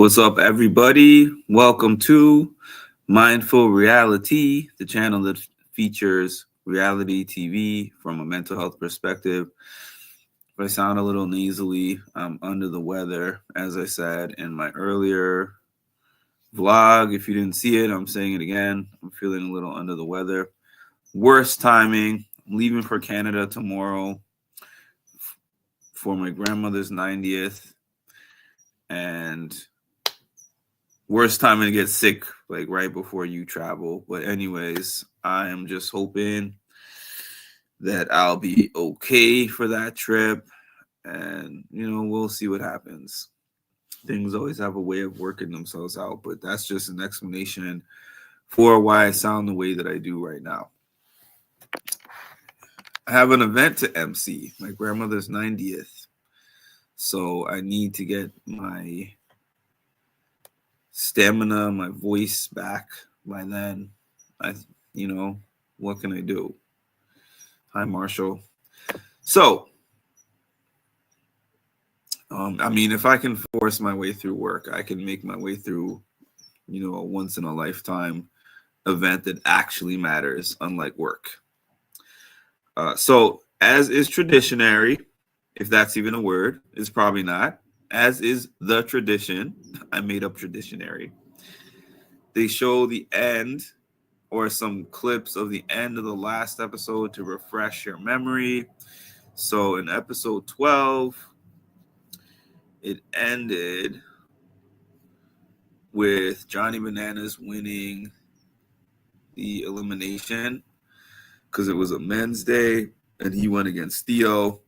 What's up, everybody? Welcome to Mindful Reality, the channel that features reality TV from a mental health perspective. If I sound a little nasally, I'm under the weather, as I said in my earlier vlog. If you didn't see it, I'm saying it again. I'm feeling a little under the weather. Worst timing. I'm leaving for Canada tomorrow for my grandmother's 90th. And worst time to get sick, like right before you travel. But anyways, I am just hoping that I'll be okay for that trip, and we'll see what happens. Things always have a way of working themselves out, but that's just an explanation for why I sound the way that I do right now. I have an event to MC, my grandmother's 90th, so I need to get my stamina, my voice back by then. What can I do? Hi, Marshall. So, if I can force my way through work, I can make my way through, a once in a lifetime event that actually matters, unlike work. So, as is traditionary, if that's even a word, it's probably not. As is the tradition, I made up traditionary. They show the end or some clips of the end of the last episode to refresh your memory. So in episode 12, it ended with Johnny Bananas winning the elimination because it was a men's day and he went against Theo.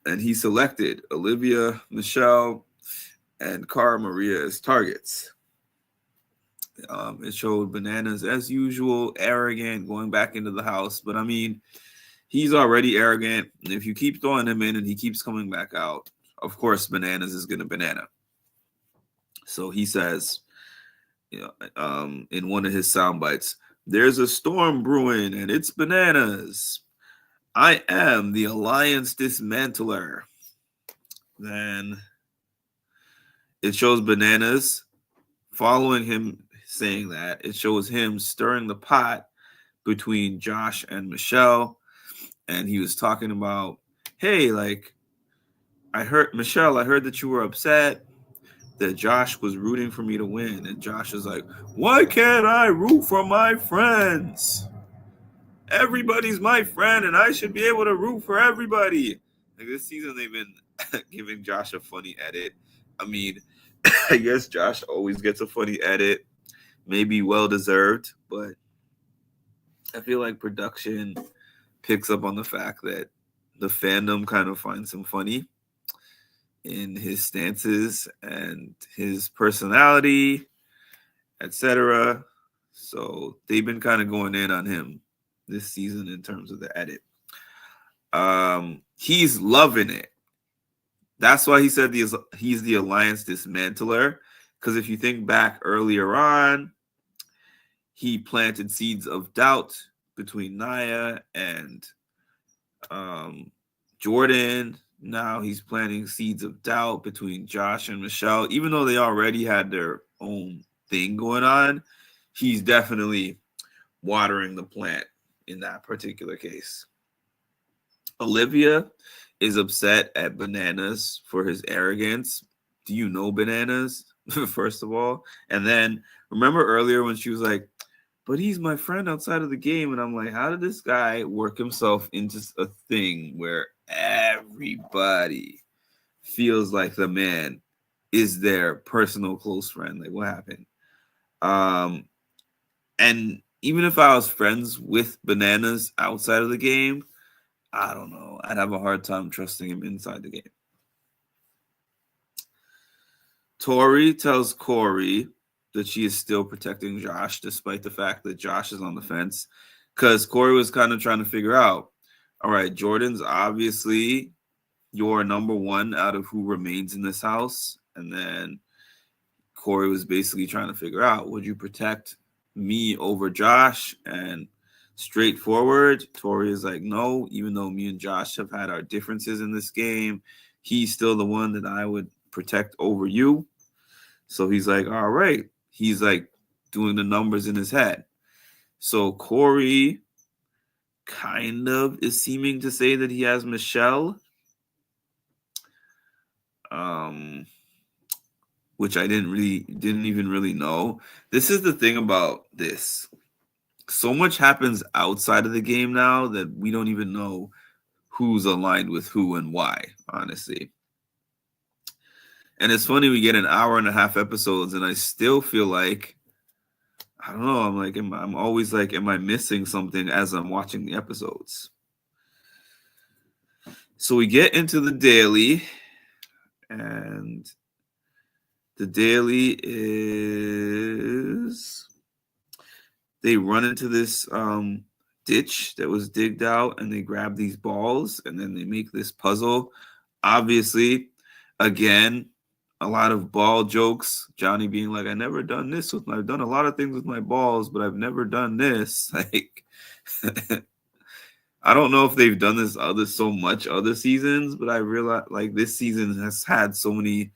And he selected Olivia, Michelle, and Cara Maria as targets. It showed Bananas, as usual, arrogant, going back into the house. But he's already arrogant. And if you keep throwing him in and he keeps coming back out, of course, Bananas is going to banana. So he says, in one of his sound bites, "There's a storm brewing and it's Bananas. I am the Alliance Dismantler." Then it shows Bananas following him saying that. It shows him stirring the pot between Josh and Michelle. And he was talking about, hey, I heard that you were upset that Josh was rooting for me to win. And Josh is like, why can't I root for my friends? Everybody's my friend and I should be able to root for everybody. Like this season, they've been giving Josh a funny edit. I guess Josh always gets a funny edit. Maybe well-deserved, but I feel like production picks up on the fact that the fandom kind of finds him funny in his stances and his personality, etc. So they've been kind of going in on him this season in terms of the edit. He's loving it. That's why he said he's the Alliance Dismantler. Because if you think back earlier on, he planted seeds of doubt between Naya and Jordan. Now he's planting seeds of doubt between Josh and Michelle. Even though they already had their own thing going on, he's definitely watering the plant in that particular case. Olivia is upset at Bananas for his arrogance. Do you know Bananas, first of all? And then remember earlier when she was like, but he's my friend outside of the game. And I'm like, how did this guy work himself into a thing where everybody feels like the man is their personal close friend? Like, what happened? And even if I was friends with Bananas outside of the game, I don't know. I'd have a hard time trusting him inside the game. Tori tells Corey that she is still protecting Josh, despite the fact that Josh is on the fence. Because Corey was kind of trying to figure out, all right, Jordan's obviously your number one out of who remains in this house. And then Corey was basically trying to figure out, would you protect me over Josh? And straightforward, Tori is like, no, even though me and Josh have had our differences in this game, he's still the one that I would protect over you. So he's like, all right. He's like doing the numbers in his head. So Corey kind of is seeming to say that he has Michelle, which I didn't even really know. This is the thing about this. So much happens outside of the game now that we don't even know who's aligned with who and why, honestly. And it's funny, we get an hour and a half episodes, and I still feel like, I don't know, I'm always like, am I missing something as I'm watching the episodes? So we get into the daily, and the daily is they run into this ditch that was digged out, and they grab these balls, and then they make this puzzle. Obviously, again, a lot of ball jokes. Johnny being like, I've done a lot of things with my balls, but I've never done this. Like, I don't know if they've done this so much other seasons, but I realize like this season has had so many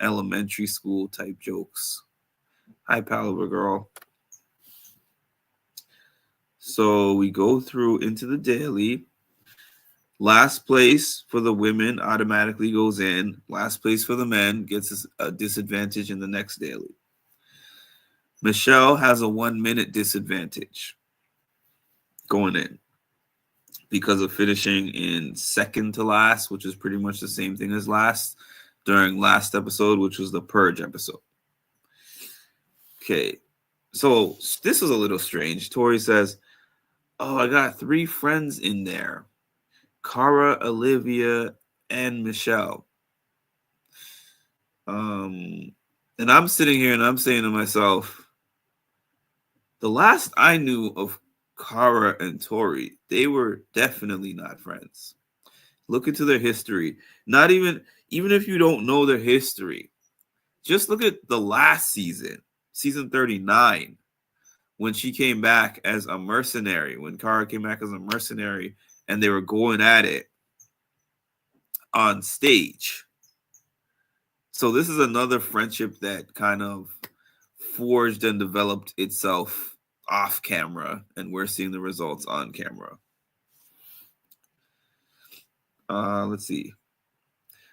elementary school type jokes. Hi, Palaver girl. So we go through into the daily. Last place for the women automatically goes in. Last place for the men gets a disadvantage in the next daily. Michelle has a 1 minute disadvantage going in because of finishing in second to last, which is pretty much the same thing as last during last episode, which was the Purge episode. Okay, so this was a little strange. Tori says, oh, I got 3 friends in there. Cara, Olivia, and Michelle. And I'm sitting here and I'm saying to myself, the last I knew of Cara and Tori, they were definitely not friends. Look into their history. Not even if you don't know their history, just look at the last season, season 39, when she came back as a mercenary, when Cara came back as a mercenary and they were going at it on stage. So this is another friendship that kind of forged and developed itself off camera, and we're seeing the results on camera. Let's see.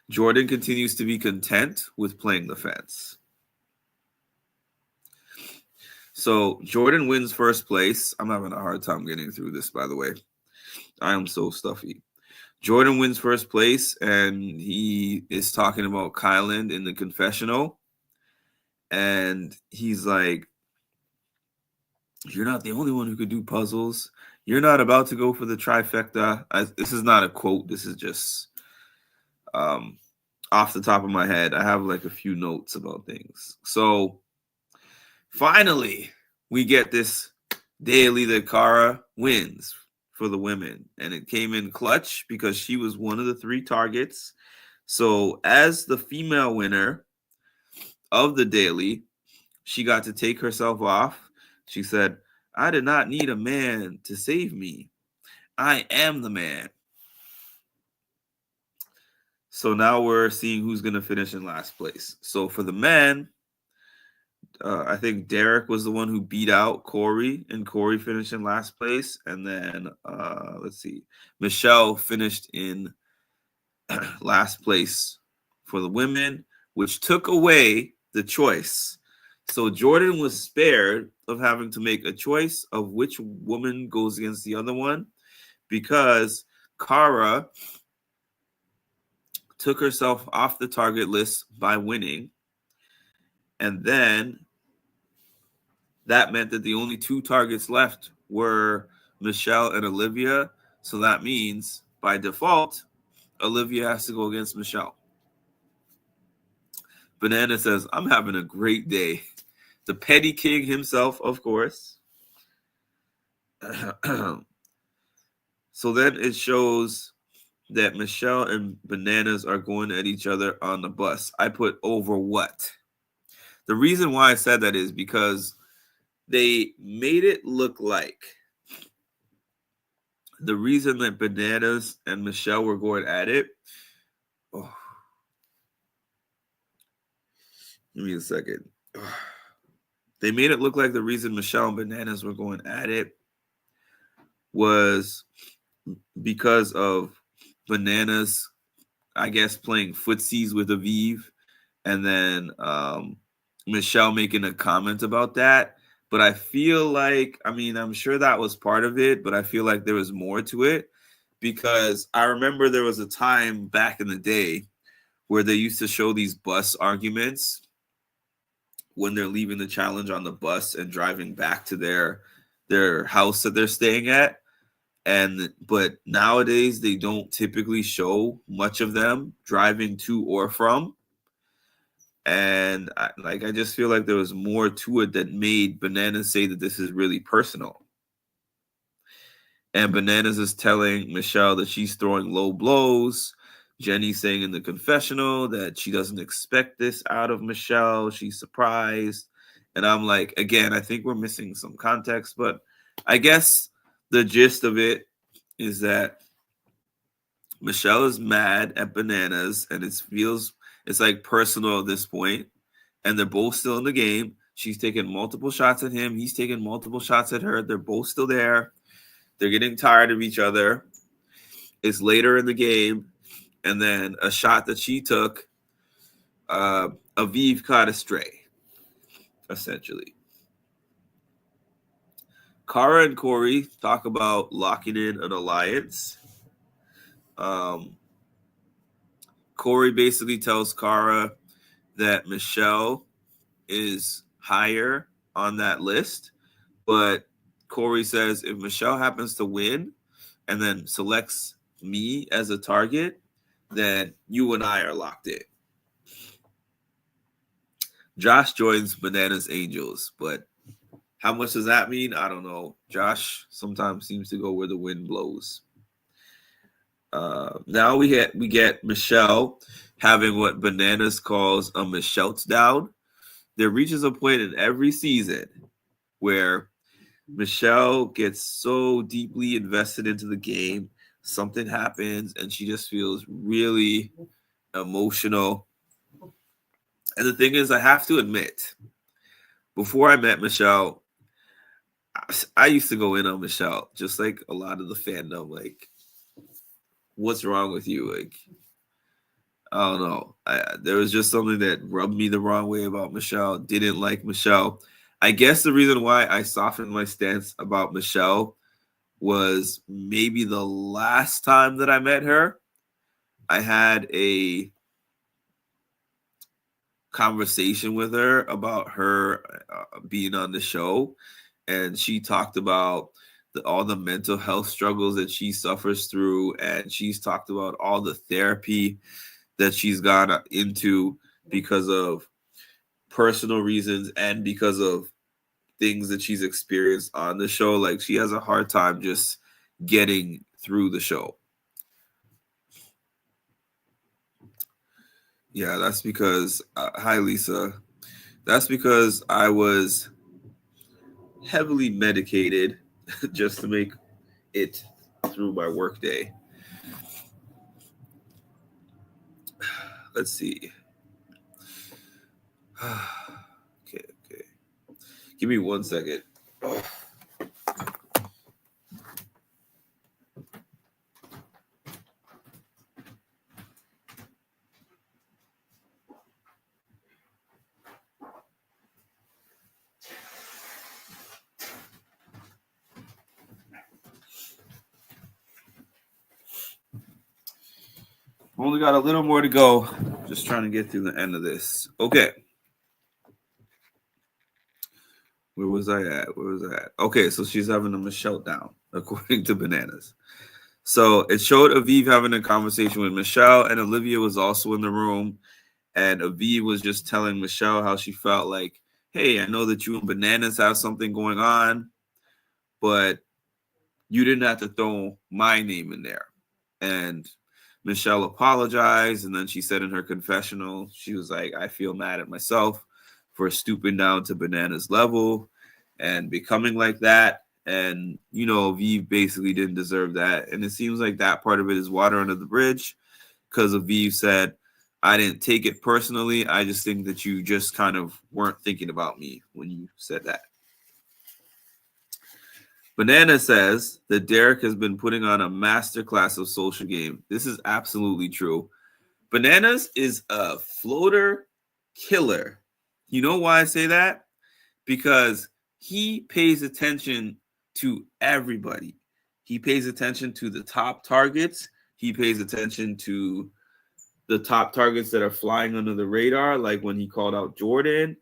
Jordan continues to be content with playing the fence. So Jordan wins first place. I'm having a hard time getting through this, by the way. I am so stuffy. Jordan wins first place, and he is talking about Kyland in the confessional. And he's like, you're not the only one who could do puzzles. You're not about to go for the trifecta. This is not a quote. This is just off the top of my head. I have like a few notes about things. So finally, we get this daily that Cara wins for the women. And it came in clutch because she was one of the 3 targets. So as the female winner of the daily, she got to take herself off. She said, I did not need a man to save me. I am the man. So now we're seeing who's going to finish in last place. So for the men, I think Derek was the one who beat out Corey, and Corey finished in last place. And then, let's see, Michelle finished in last place for the women, which took away the choice. So Jordan was spared of having to make a choice of which woman goes against the other one, because Cara took herself off the target list by winning. And then that meant that the only 2 targets left were Michelle and Olivia. So that means by default, Olivia has to go against Michelle. Banana says, I'm having a great day. The petty king himself, of course. So then it shows that Michelle and Bananas are going at each other on the bus. I put over what? The reason why I said that is because they made it look like the reason that Bananas and Michelle were going at it. Oh, Give me a second. They made it look like the reason Michelle and Bananas were going at it was because of Bananas, I guess, playing footsies with Aviv, and then Michelle making a comment about that. But I feel like, I mean, I'm sure that was part of it, but I feel like there was more to it because I remember there was a time back in the day where they used to show these bus arguments when they're leaving the challenge on the bus and driving back to their house that they're staying at. And but nowadays they don't typically show much of them driving to or from. And I just feel like there was more to it that made Bananas say that this is really personal. And Bananas is telling Michelle that she's throwing low blows. Jenny saying in the confessional that she doesn't expect this out of Michelle. She's surprised. And I'm like, again, I think we're missing some context, but I guess the gist of it is that Michelle is mad at Bananas and it's like personal at this point, and they're both still in the game. She's taking multiple shots at him. He's taking multiple shots at her. They're both still there. They're getting tired of each other. It's later in the game, and then a shot that she took, Aviv caught a stray, essentially. Cara and Corey talk about locking in an alliance. Corey basically tells Cara that Michelle is higher on that list, but Corey says if Michelle happens to win and then selects me as a target, then you and I are locked in. Josh joins Bananas Angels, but how much does that mean? I don't know. Josh sometimes seems to go where the wind blows. Now we get Michelle having what Bananas calls a Michelle's down. There reaches a point in every season where Michelle gets so deeply invested into the game, something happens, and she just feels really emotional. And the thing is, I have to admit, before I met Michelle, I used to go in on Michelle, just like a lot of the fandom. Like, what's wrong with you? Like, I don't know. There was just something that rubbed me the wrong way about Michelle. Didn't like Michelle. I guess the reason why I softened my stance about Michelle was maybe the last time that I met her, I had a conversation with her about her being on the show, and she talked about all the mental health struggles that she suffers through, and she's talked about all the therapy that she's gone into because of personal reasons and because of things that she's experienced on the show. Like, she has a hard time just getting through the show. Yeah, that's because hi Lisa. That's because I was heavily medicated just to make it through my workday. Let's see. Okay. Give me 1 second. Oh. Only got a little more to go. Just trying to get through the end of this. Okay. Where was I at? Okay, so she's having a Michelle down, according to Bananas. So it showed Aviv having a conversation with Michelle, and Olivia was also in the room. And Aviv was just telling Michelle how she felt like, hey, I know that you and Bananas have something going on, but you didn't have to throw my name in there. And Michelle apologized, and then she said in her confessional, she was like, I feel mad at myself for stooping down to Bananas' level and becoming like that. And, you know, Aviv basically didn't deserve that. And it seems like that part of it is water under the bridge, because Aviv said, I didn't take it personally. I just think that you just kind of weren't thinking about me when you said that. Banana says that Derek has been putting on a masterclass of social game. This is absolutely true. Bananas is a floater killer. You know why I say that? Because he pays attention to everybody. He pays attention to the top targets. He pays attention to the top targets that are flying under the radar, like when he called out Jordan.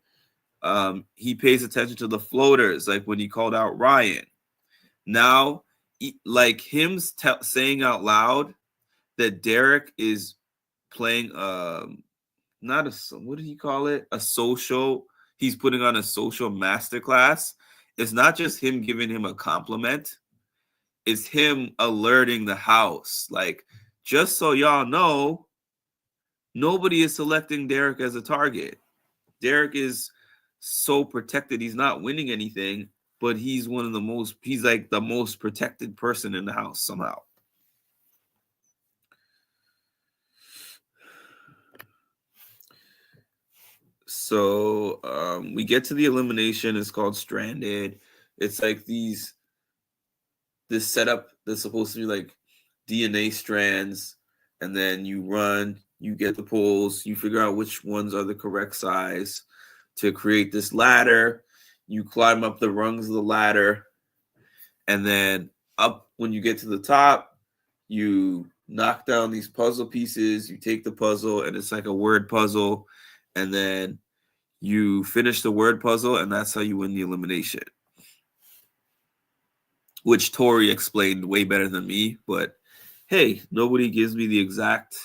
He pays attention to the floaters, like when he called out Ryan. Now, like him saying out loud that Derek is playing not a, what did he call it? A social. He's putting on a social masterclass. It's not just him giving him a compliment. It's him alerting the house. Like, just so y'all know, nobody is selecting Derek as a target. Derek is so protected. He's not winning anything, but he's he's like the most protected person in the house somehow. So we get to the elimination. It's called Stranded. It's like this setup that's supposed to be like DNA strands, and then you run, you get the poles, you figure out which ones are the correct size to create this ladder. You climb up the rungs of the ladder, and then up when you get to the top, you knock down these puzzle pieces, you take the puzzle, and it's like a word puzzle, and then you finish the word puzzle, and that's how you win the elimination. Which Tori explained way better than me, but hey, nobody gives me the exact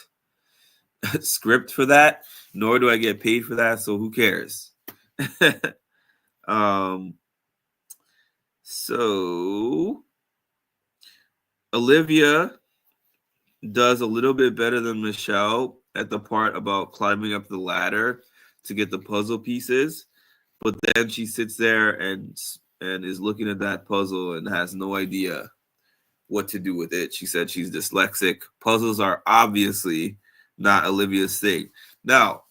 script for that, nor do I get paid for that, so who cares? So Olivia does a little bit better than Michelle at the part about climbing up the ladder to get the puzzle pieces, but then she sits there and is looking at that puzzle and has no idea what to do with it. She said she's dyslexic. Puzzles are obviously not Olivia's thing. Now,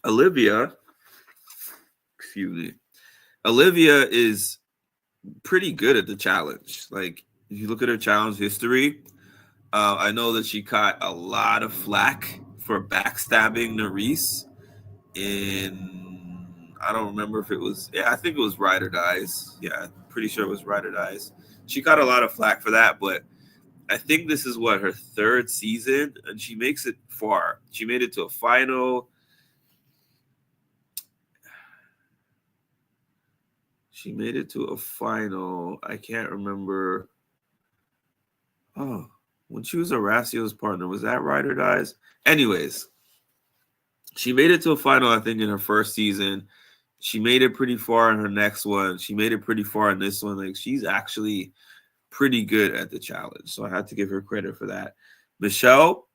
Olivia is pretty good at the challenge. Like, if you look at her challenge history, I know that she caught a lot of flack for backstabbing Nurys in, I don't remember if it was, I think it was Ride or Dies. Yeah, pretty sure it was Ride or Dies. She caught a lot of flack for that, but I think this is her third season, and she makes it far. She made it to a final. I can't remember. Oh, when she was Horacio's partner, was that Ride or Dies? Anyways, she made it to a final, I think, in her first season. She made it pretty far in her next one. She made it pretty far in this one. Like, she's actually pretty good at the challenge. So I had to give her credit for that. Michelle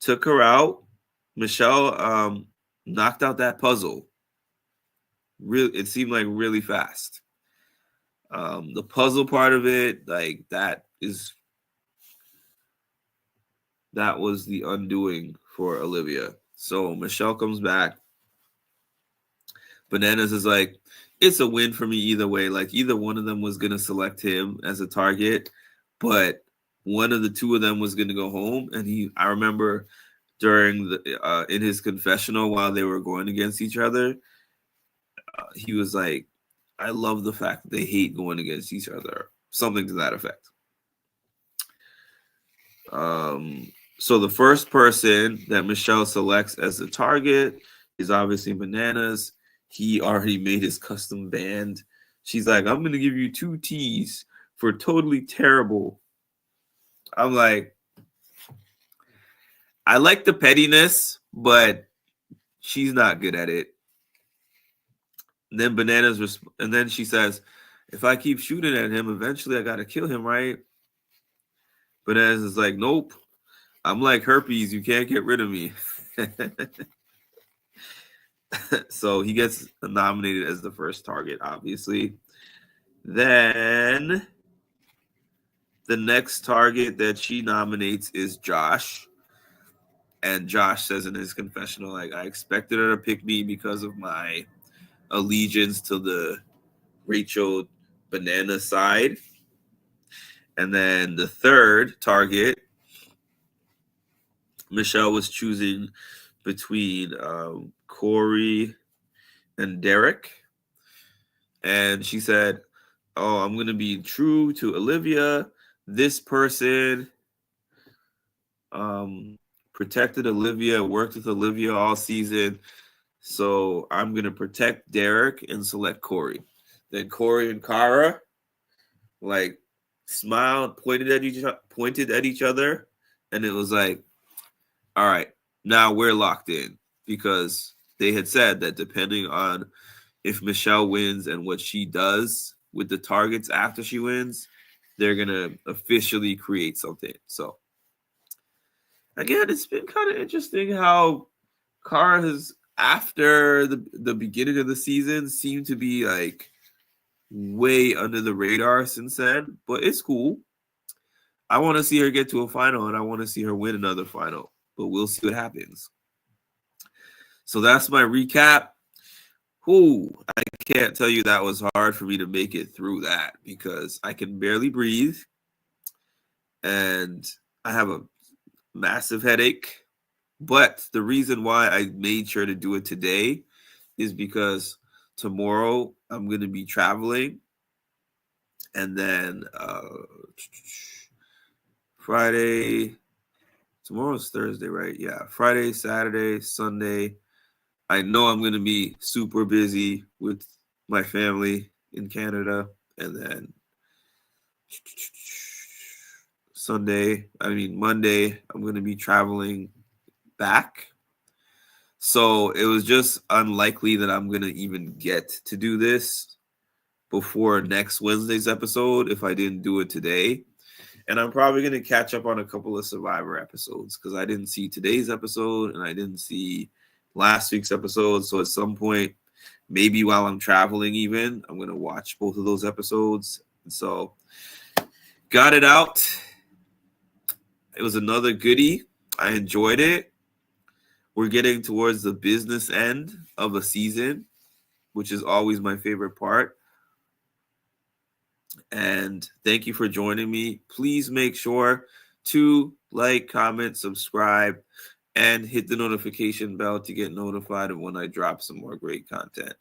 took her out. Michelle knocked out that puzzle. It seemed like really fast. The puzzle part of it, like that was the undoing for Olivia. So Michelle comes back. Bananas is like, it's a win for me either way. Like, either one of them was going to select him as a target, but one of the two of them was going to go home. And I remember during in his confessional while they were going against each other, he was like, I love the fact that they hate going against each other. Something to that effect. So the first person that Michelle selects as the target is obviously Bananas. He already made his custom band. She's like, I'm going to give you 2 T's for totally terrible. I'm like, I like the pettiness, but she's not good at it. And then Bananas, and then she says, if I keep shooting at him, eventually I got to kill him, right? Bananas is like, nope. I'm like herpes. You can't get rid of me. So he gets nominated as the first target, obviously. Then the next target that she nominates is Josh. And Josh says in his confessional, like, I expected her to pick me because of my allegiance to the Rachel Banana side. And then the third target, Michelle was choosing between Corey and Derek. And she said, oh, I'm going to be true to Olivia. This person protected Olivia, worked with Olivia all season. So I'm going to protect Derek and select Corey. Then Corey and Kara, like, smiled, pointed at each other. And it was like, all right, now we're locked in, because they had said that depending on if Michelle wins and what she does with the targets after she wins, they're going to officially create something. So, again, it's been kind of interesting how Kara has, after the beginning of the season, seemed to be like way under the radar since then. But it's cool. I want to see her get to a final, and I want to see her win another final. But we'll see what happens. So that's my recap. I can't tell you that was hard for me to make it through that, because I can barely breathe and I have a massive headache. But the reason why I made sure to do it today is because tomorrow I'm going to be traveling, and then Friday, tomorrow's Thursday, right? Yeah, Friday, Saturday, Sunday. I know I'm going to be super busy with my family in Canada. And then Monday, I'm going to be traveling back. So it was just unlikely that I'm going to even get to do this before next Wednesday's episode if I didn't do it today. And I'm probably going to catch up on a couple of Survivor episodes, because I didn't see today's episode and I didn't see last week's episode. So at some point, maybe while I'm traveling even, I'm going to watch both of those episodes. So got it out. It was another goodie. I enjoyed it. We're getting towards the business end of a season, which is always my favorite part. And thank you for joining me. Please make sure to like, comment, subscribe, and hit the notification bell to get notified of when I drop some more great content.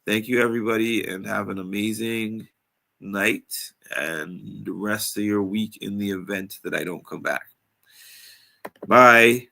Thank you, everybody, and have an amazing night and the rest of your week in the event that I don't come back. Bye.